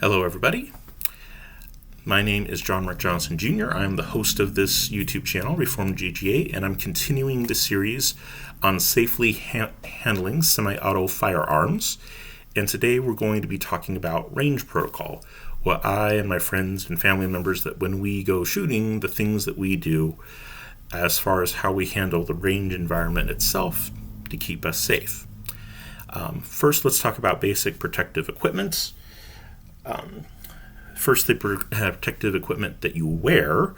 Hello, everybody. My name is John Mark Johnson Jr. I'm the host of this YouTube channel, Reformed GGA, and I'm continuing the series on safely handling semi-auto firearms. And today we're going to be talking about range protocol. What I and my friends and family members, that when we go shooting, the things that we do as far as how we handle the range environment itself to keep us safe. First, let's talk about basic protective equipment. First, the protective equipment that you wear.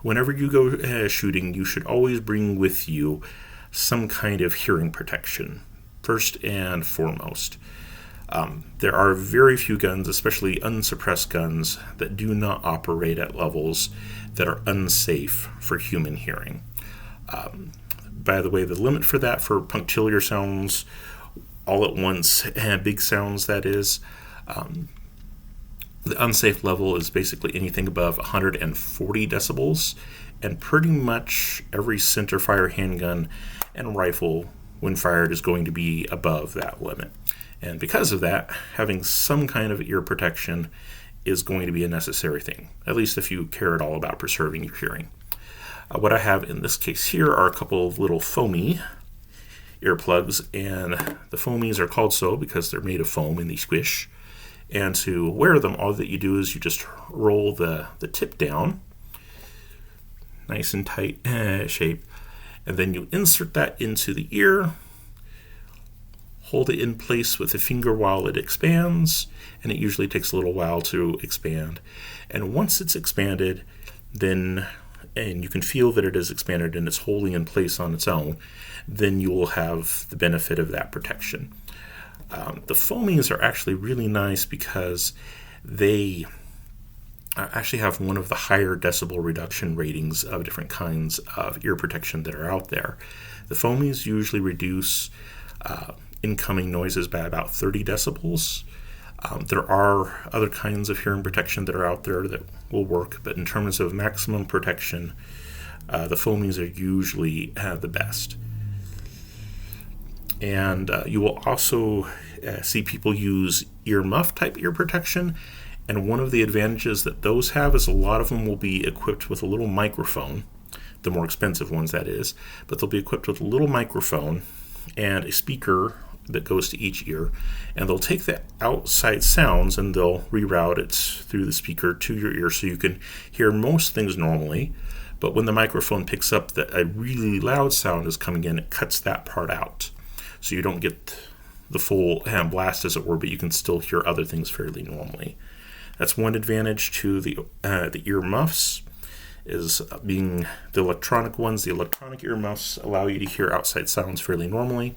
Whenever you go shooting, you should always bring with you some kind of hearing protection, first and foremost. There are very few guns, especially unsuppressed guns, that do not operate at levels that are unsafe for human hearing. By the way, the limit for that for punctiliar sounds, all at once, and big sounds, that is, the unsafe level is basically anything above 140 decibels, and pretty much every centerfire handgun and rifle, when fired, is going to be above that limit. And because of that, having some kind of ear protection is going to be a necessary thing, at least if you care at all about preserving your hearing. What I have in this case here are a couple of little foamy earplugs, and the foamies are called so because they're made of foam and they squish. And to wear them, all that you do is you just roll the tip down, nice and tight shape, and then you insert that into the ear, hold it in place with the finger while it expands, and it usually takes a little while to expand. And once it's expanded, and you can feel that it is expanded and it's holding in place on its own, then you will have the benefit of that protection. The foamies are actually really nice because they actually have one of the higher decibel reduction ratings of different kinds of ear protection that are out there. The foamies usually reduce incoming noises by about 30 decibels. There are other kinds of hearing protection that are out there that will work, but in terms of maximum protection, the foamies are usually the best. And you will also see people use ear muff type ear protection, and one of the advantages that those have is a lot of them will be equipped with a little microphone, the more expensive ones that is, but they'll be equipped with a little microphone and a speaker that goes to each ear, and they'll take the outside sounds and they'll reroute it through the speaker to your ear so you can hear most things normally. But when the microphone picks up that a really loud sound is coming in, it cuts that part out, so you don't get the full blast, as it were, but you can still hear other things fairly normally. That's one advantage to the ear muffs, is being the electronic ones. The electronic ear muffs allow you to hear outside sounds fairly normally.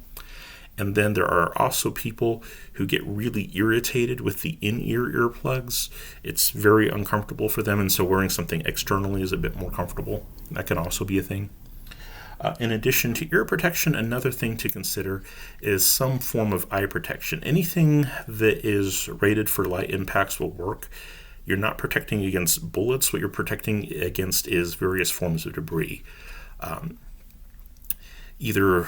And then there are also people who get really irritated with the in-ear earplugs. It's very uncomfortable for them, and so wearing something externally is a bit more comfortable. That can also be a thing. In addition to ear protection, another thing to consider is some form of eye protection. Anything that is rated for light impacts will work. You're not protecting against bullets. What you're protecting against is various forms of debris. Either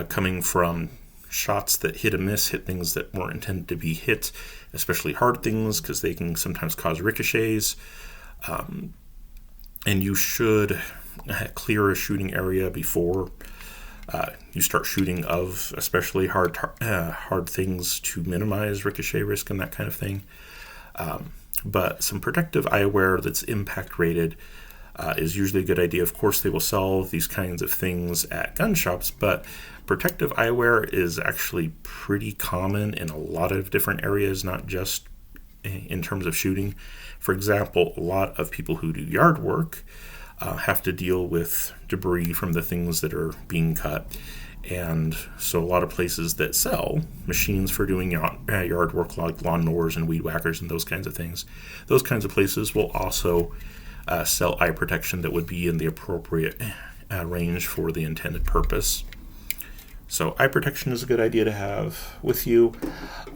coming from shots that hit and miss, hit things that weren't intended to be hit, especially hard things, because they can sometimes cause ricochets. And you should clear a shooting area before you start shooting of especially hard things to minimize ricochet risk and that kind of thing. But some protective eyewear that's impact rated is usually a good idea. Of course, they will sell these kinds of things at gun shops, but protective eyewear is actually pretty common in a lot of different areas, not just in terms of shooting. For example, a lot of people who do yard work have to deal with debris from the things that are being cut. And so a lot of places that sell machines for doing yard work, like lawnmowers and weed whackers and those kinds of things, those kinds of places will also sell eye protection that would be in the appropriate range for the intended purpose. So eye protection is a good idea to have with you.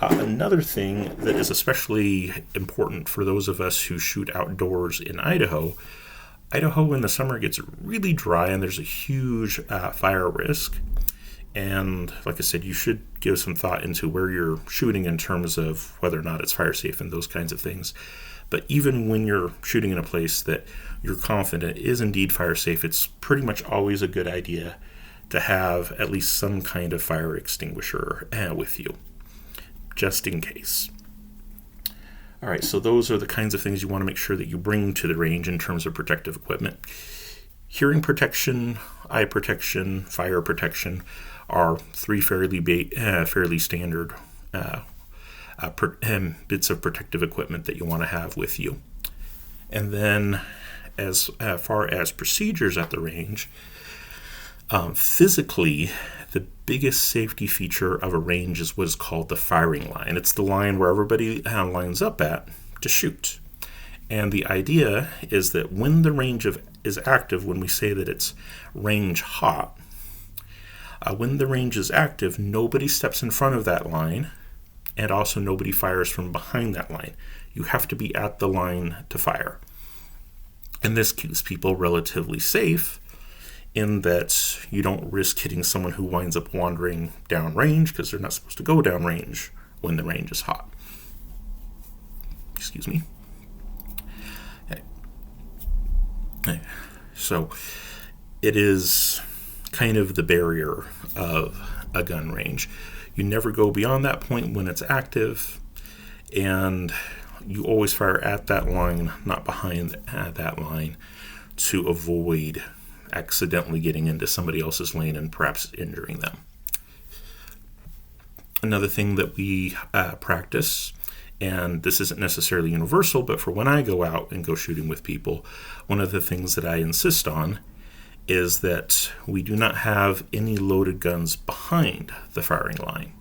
Another thing that is especially important for those of us who shoot outdoors in Idaho in the summer gets really dry and there's a huge fire risk. And like I said, you should give some thought into where you're shooting in terms of whether or not it's fire safe and those kinds of things. But even when you're shooting in a place that you're confident is indeed fire safe, it's pretty much always a good idea to have at least some kind of fire extinguisher with you, just in case. All right, so those are the kinds of things you want to make sure that you bring to the range in terms of protective equipment. Hearing protection, eye protection, fire protection are three fairly standard bits of protective equipment that you want to have with you. And then as far as procedures at the range, physically, the biggest safety feature of a range is what is called the firing line. It's the line where everybody lines up at to shoot. And the idea is that when the range is active, when we say that it's range hot, when the range is active, nobody steps in front of that line, and also nobody fires from behind that line. You have to be at the line to fire. And this keeps people relatively safe in that you don't risk hitting someone who winds up wandering downrange, because they're not supposed to go downrange when the range is hot. Excuse me. Okay. So it is kind of the barrier of a gun range. You never go beyond that point when it's active, and you always fire at that line, not behind that line, to avoid accidentally getting into somebody else's lane and perhaps injuring them. Another thing that we practice, and this isn't necessarily universal, but for when I go out and go shooting with people, one of the things that I insist on is that we do not have any loaded guns behind the firing line.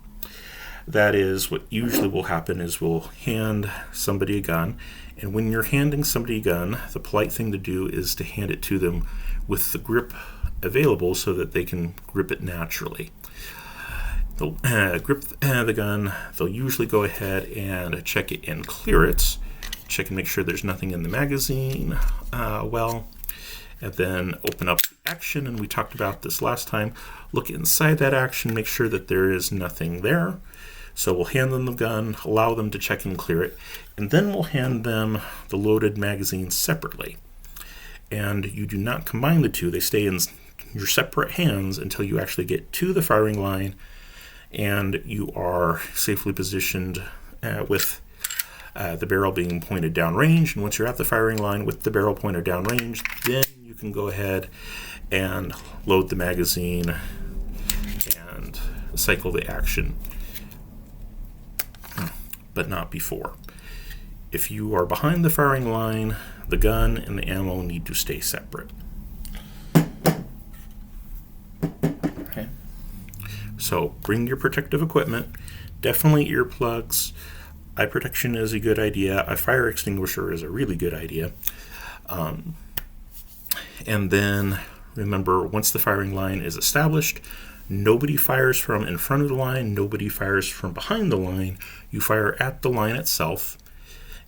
That is, what usually will happen is we'll hand somebody a gun, and when you're handing somebody a gun, the polite thing to do is to hand it to them with the grip available so that they can grip it naturally. They'll grip the gun, they'll usually go ahead and check it and clear it, check and make sure there's nothing in the magazine and then open up the action, and we talked about this last time. Look inside that action, make sure that there is nothing there. So we'll hand them the gun, allow them to check and clear it, and then we'll hand them the loaded magazine separately. And you do not combine the two. They stay in your separate hands until you actually get to the firing line and you are safely positioned with the barrel being pointed downrange. And once you're at the firing line with the barrel pointed downrange, then you can go ahead and load the magazine and cycle the action, but not before. If you are behind the firing line, the gun and the ammo need to stay separate. Okay. So bring your protective equipment. Definitely earplugs. Eye protection is a good idea. A fire extinguisher is a really good idea. And then remember, once the firing line is established, nobody fires from in front of the line, nobody fires from behind the line. You fire at the line itself.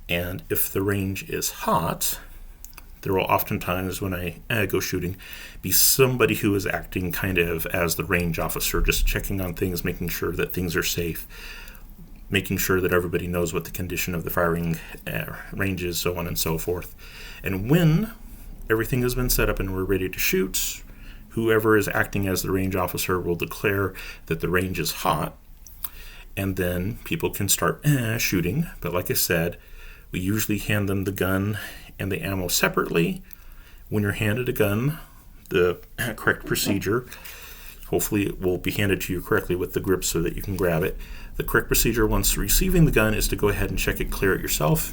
And if the range is hot, there will oftentimes, when I go shooting, be somebody who is acting kind of as the range officer, just checking on things, making sure that things are safe, making sure that everybody knows what the condition of the firing range is, so on and so forth. And when everything has been set up and we're ready to shoot, whoever is acting as the range officer will declare that the range is hot, and then people can start shooting. But like I said, we usually hand them the gun and the ammo separately. When you're handed a gun, the correct procedure, hopefully it will be handed to you correctly with the grip so that you can grab it. The correct procedure once receiving the gun is to go ahead and check it, clear it yourself,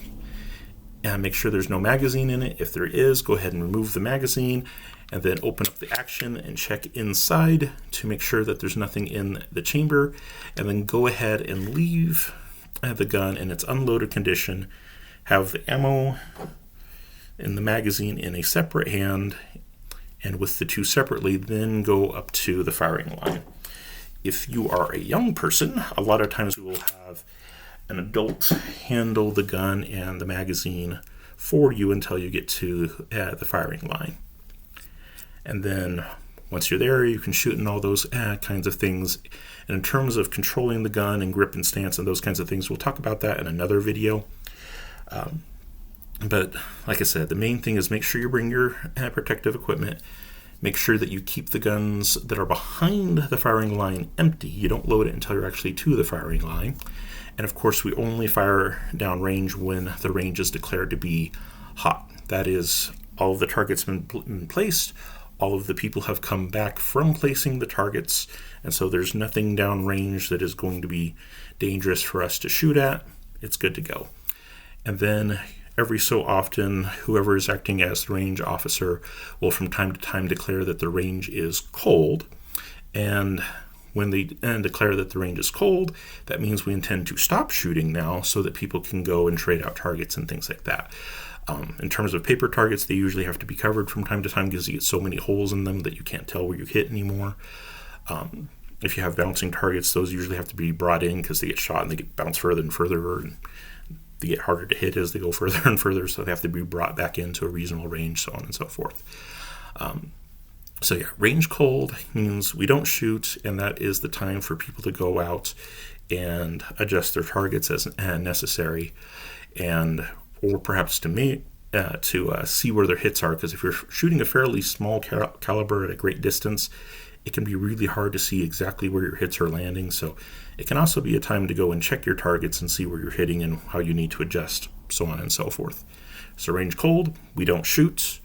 and make sure there's no magazine in it. If there is, go ahead and remove the magazine, and then open up the action and check inside to make sure that there's nothing in the chamber, and then go ahead and leave the gun in its unloaded condition, have the ammo and the magazine in a separate hand, and with the two separately, then go up to the firing line. If you are a young person, a lot of times we will have an adult handle the gun and the magazine for you until you get to the firing line. And then Once you're there, you can shoot and all those kinds of things. And in terms of controlling the gun and grip and stance and those kinds of things, we'll talk about that in another video. But like I said, the main thing is make sure you bring your protective equipment. Make sure that you keep the guns that are behind the firing line empty. You don't load it until you're actually to the firing line. And of course, we only fire down range when the range is declared to be hot. That is, all of the targets have been placed, all of the people have come back from placing the targets, and so there's nothing down range that is going to be dangerous for us to shoot at. It's good to go. And then every so often, whoever is acting as the range officer will from time to time declare that the range is cold. And when they declare that the range is cold, that means we intend to stop shooting now so that people can go and trade out targets and things like that. In terms of paper targets, they usually have to be covered from time to time because you get so many holes in them that you can't tell where you hit anymore. If you have bouncing targets, those usually have to be brought in because they get shot and they get bounced further and further, and they get harder to hit as they go further and further, so they have to be brought back into a reasonable range, so on and so forth. So yeah, range cold means we don't shoot, and that is the time for people to go out and adjust their targets as necessary, or perhaps to see where their hits are, because if you're shooting a fairly small caliber at a great distance, it can be really hard to see exactly where your hits are landing. So it can also be a time to go and check your targets and see where you're hitting and how you need to adjust, so on and so forth. So range cold, we don't shoot.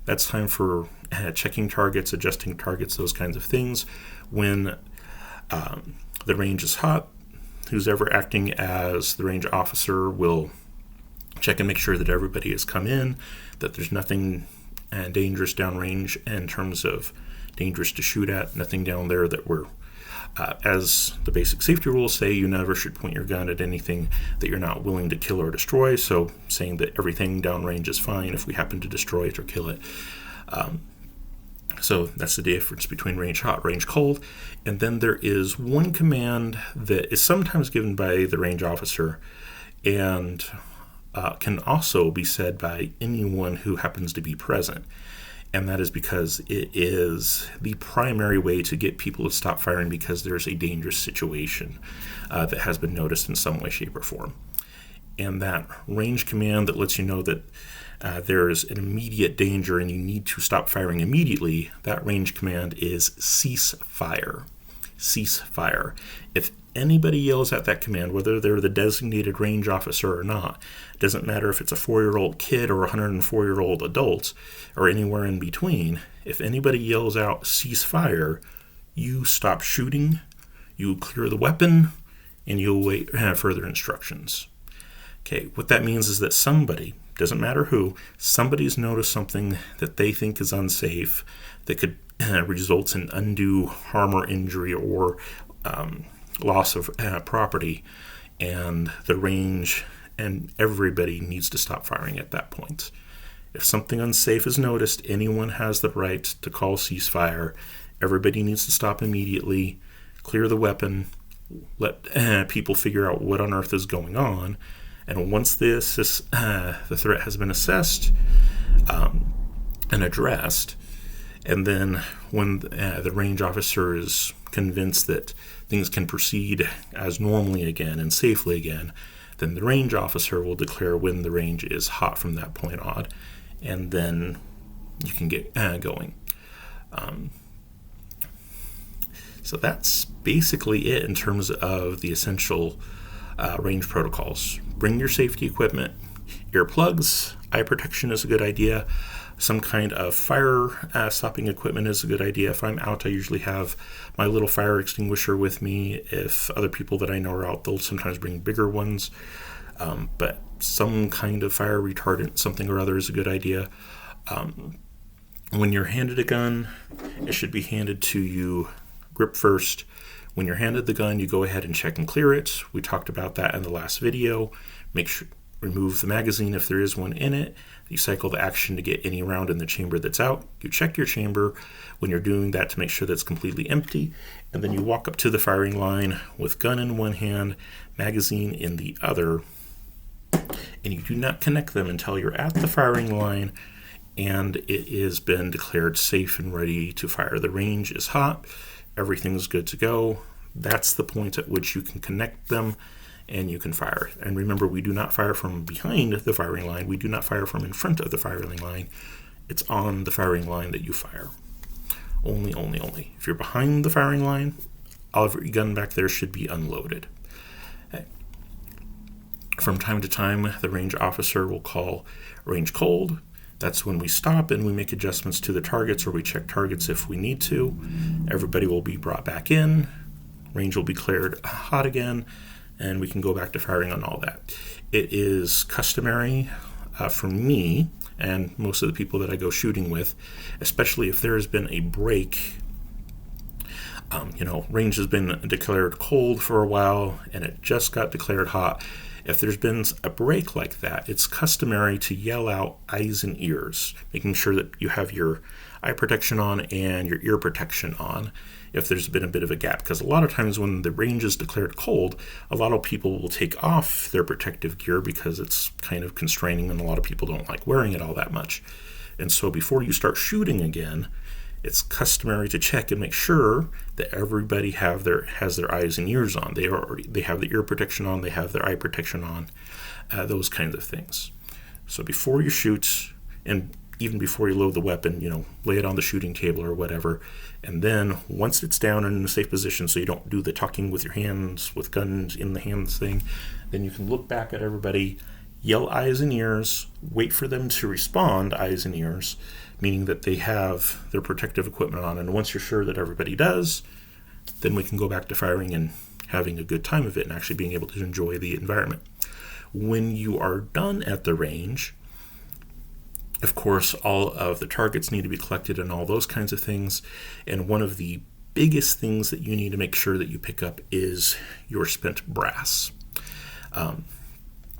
That's time for checking targets, adjusting targets, those kinds of things. When the range is hot, who's ever acting as the range officer will check and make sure that everybody has come in, that there's nothing dangerous downrange in terms of dangerous to shoot at, nothing down there that we're, as the basic safety rules say, you never should point your gun at anything that you're not willing to kill or destroy, so saying that everything downrange is fine if we happen to destroy it or kill it. So that's the difference between range hot, range cold. And then there is one command that is sometimes given by the range officer and can also be said by anyone who happens to be present. And that is because it is the primary way to get people to stop firing because there's a dangerous situation that has been noticed in some way, shape, or form. And that range command that lets you know that there is an immediate danger and you need to stop firing immediately, that range command is cease fire. Cease fire. If anybody yells at that command, whether they're the designated range officer or not, it doesn't matter if it's a 4-year-old kid or a 104-year-old adult or anywhere in between, if anybody yells out cease fire, you stop shooting, you clear the weapon, and you'll wait further instructions. Okay, what that means is that somebody, doesn't matter who, somebody's noticed something that they think is unsafe that could result in undue harm or injury or loss of property, and the range and everybody needs to stop firing at that point. If something unsafe is noticed, anyone has the right to call ceasefire. Everybody needs to stop immediately, clear the weapon, let people figure out what on earth is going on, and once the threat has been assessed and addressed, and then when the range officer is convinced that things can proceed as normally again and safely again, then the range officer will declare when the range is hot from that point on, and then you can get going. So that's basically it in terms of the essential range protocols. Bring your safety equipment, earplugs, eye protection is a good idea. Some kind of fire stopping equipment is a good idea. If I'm out, I usually have my little fire extinguisher with me. If other people that I know are out, they'll sometimes bring bigger ones. But some kind of fire retardant, something or other, is a good idea. When you're handed a gun, it should be handed to you grip first. When you're handed the gun, you go ahead and check and clear it. We talked about that in the last video. Make sure remove the magazine if there is one in it. You cycle the action to get any round in the chamber that's out. You check your chamber when you're doing that to make sure that's completely empty. And then you walk up to the firing line with gun in one hand, magazine in the other. And you do not connect them until you're at the firing line and it has been declared safe and ready to fire. The range is hot, everything's good to go. That's the point at which you can connect them and you can fire. And remember, we do not fire from behind the firing line. We do not fire from in front of the firing line. It's on the firing line that you fire. Only. If you're behind the firing line, all of your gun back there should be unloaded. Okay. From time to time, the range officer will call range cold. That's when we stop and we make adjustments to the targets, or we check targets if we need to. Everybody will be brought back in. Range will be cleared hot again, and we can go back to firing on all that. It is customary for me and most of the people that I go shooting with, especially if there has been a break. Range has been declared cold for a while and it just got declared hot. If there's been a break like that, it's customary to yell out eyes and ears, making sure that you have your eye protection on and your ear protection on if there's been a bit of a gap. Because a lot of times when the range is declared cold, a lot of people will take off their protective gear because it's kind of constraining and a lot of people don't like wearing it all that much. And so before you start shooting again, it's customary to check and make sure that everybody has their eyes and ears on. They have the ear protection on, they have their eye protection on, those kinds of things. So before you shoot, and even before you load the weapon, lay it on the shooting table or whatever, and then once it's down and in a safe position, so you don't do the tucking with your hands, with guns in the hands thing, then you can look back at everybody, yell eyes and ears, wait for them to respond eyes and ears, meaning that they have their protective equipment on. And once you're sure that everybody does, then we can go back to firing and having a good time of it and actually being able to enjoy the environment. When you are done at the range, of course, all of the targets need to be collected and all those kinds of things. And one of the biggest things that you need to make sure that you pick up is your spent brass.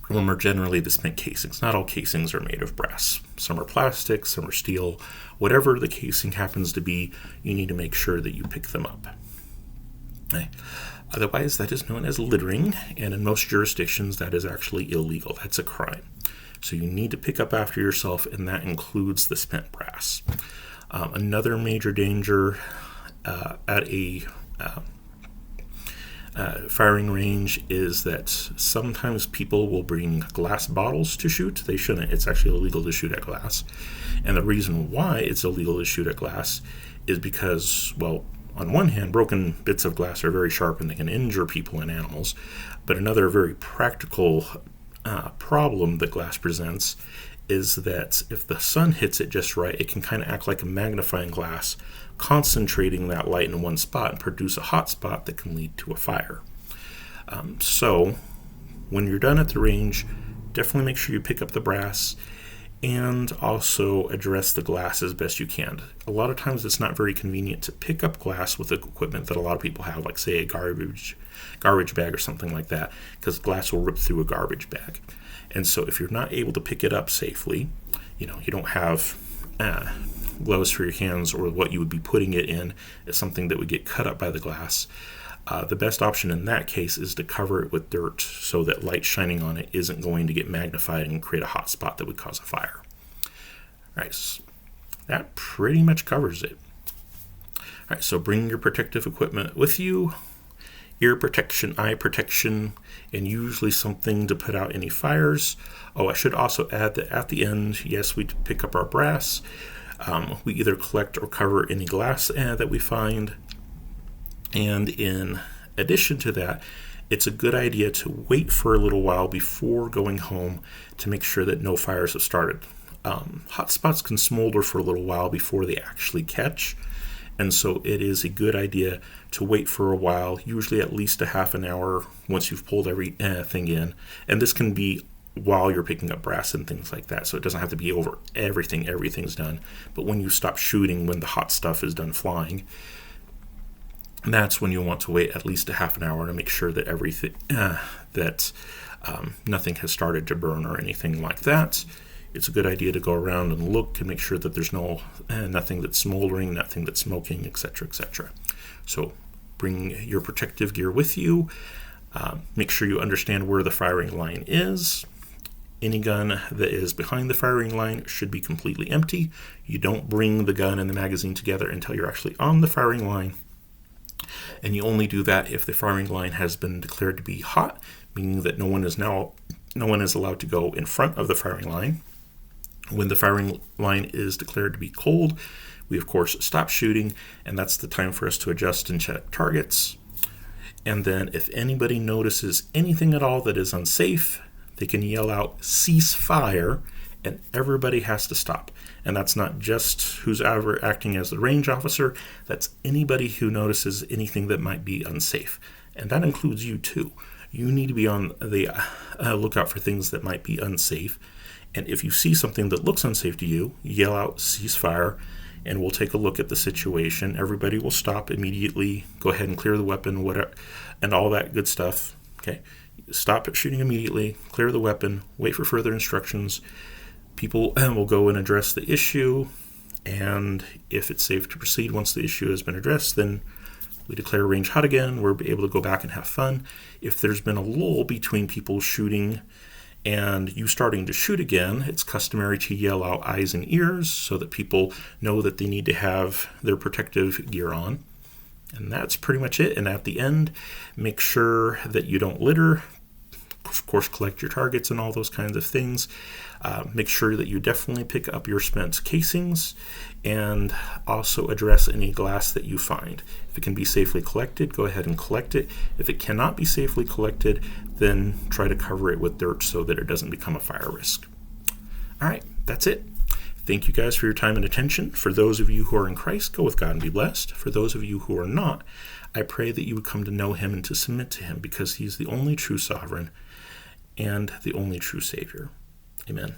Remember, generally the spent casings. Not all casings are made of brass. Some are plastic, some are steel. Whatever the casing happens to be, you need to make sure that you pick them up. Okay. Otherwise, that is known as littering, and in most jurisdictions, that is actually illegal. That's a crime. So you need to pick up after yourself, and that includes the spent brass. Another major danger at a firing range is that sometimes people will bring glass bottles to shoot. They shouldn't. It's actually illegal to shoot at glass. And the reason why it's illegal to shoot at glass is because, well, on one hand, broken bits of glass are very sharp and they can injure people and animals. But another very practical problem that glass presents is that if the sun hits it just right, it can kind of act like a magnifying glass, concentrating that light in one spot and produce a hot spot that can lead to a fire. So when you're done at the range, definitely make sure you pick up the brass and also address the glass as best you can. A lot of times it's not very convenient to pick up glass with equipment that a lot of people have, like say a garbage bag or something like that, because glass will rip through a garbage bag. And so if you're not able to pick it up safely, you don't have gloves for your hands, or what you would be putting it in is something that would get cut up by the glass, the best option in that case is to cover it with dirt so that light shining on it isn't going to get magnified and create a hot spot that would cause a fire. All right, so that pretty much covers it. All right, so bring your protective equipment with you, ear protection, eye protection, and usually something to put out any fires. Oh, I should also add that at the end, yes, we pick up our brass. We either collect or cover any glass that we find. And in addition to that, it's a good idea to wait for a little while before going home to make sure that no fires have started. Hot spots can smolder for a little while before they actually catch. And so it is a good idea to wait for a while, usually at least a half an hour once you've pulled everything in. And this can be while you're picking up brass and things like that. So it doesn't have to be over everything's done. But when you stop shooting, when the hot stuff is done flying, that's when you'll want to wait at least a half an hour to make sure that nothing has started to burn or anything like that. It's a good idea to go around and look and make sure that there's nothing that's smoldering, nothing that's smoking, etc., etc. So bring your protective gear with you. Make sure you understand where the firing line is. Any gun that is behind the firing line should be completely empty. You don't bring the gun and the magazine together until you're actually on the firing line. And you only do that if the firing line has been declared to be hot, meaning that no one is allowed to go in front of the firing line. When the firing line is declared to be cold, we of course stop shooting, and that's the time for us to adjust and check targets. And then if anybody notices anything at all that is unsafe, they can yell out, "Cease fire," and everybody has to stop. And that's not just who's ever acting as the range officer, that's anybody who notices anything that might be unsafe. And that includes you too. You need to be on the lookout for things that might be unsafe. And if you see something that looks unsafe to you, yell out, "Cease fire," and we'll take a look at the situation. Everybody will stop immediately, go ahead and clear the weapon, whatever, and all that good stuff. Okay, stop shooting immediately, clear the weapon, wait for further instructions. People will go and address the issue, and if it's safe to proceed once the issue has been addressed, then we declare range hot again. We're able to go back and have fun. If there's been a lull between people shooting and you starting to shoot again, it's customary to yell out eyes and ears so that people know that they need to have their protective gear on. And that's pretty much it. And at the end, make sure that you don't litter. Of course, collect your targets and all those kinds of things. Make sure that you definitely pick up your spent casings, and also address any glass that you find. If it can be safely collected, go ahead and collect it. If it cannot be safely collected, then try to cover it with dirt so that it doesn't become a fire risk. All right, that's it. Thank you guys for your time and attention. For those of you who are in Christ, go with God and be blessed. For those of you who are not, I pray that you would come to know him and to submit to him, because he's the only true sovereign and the only true Savior. Amen.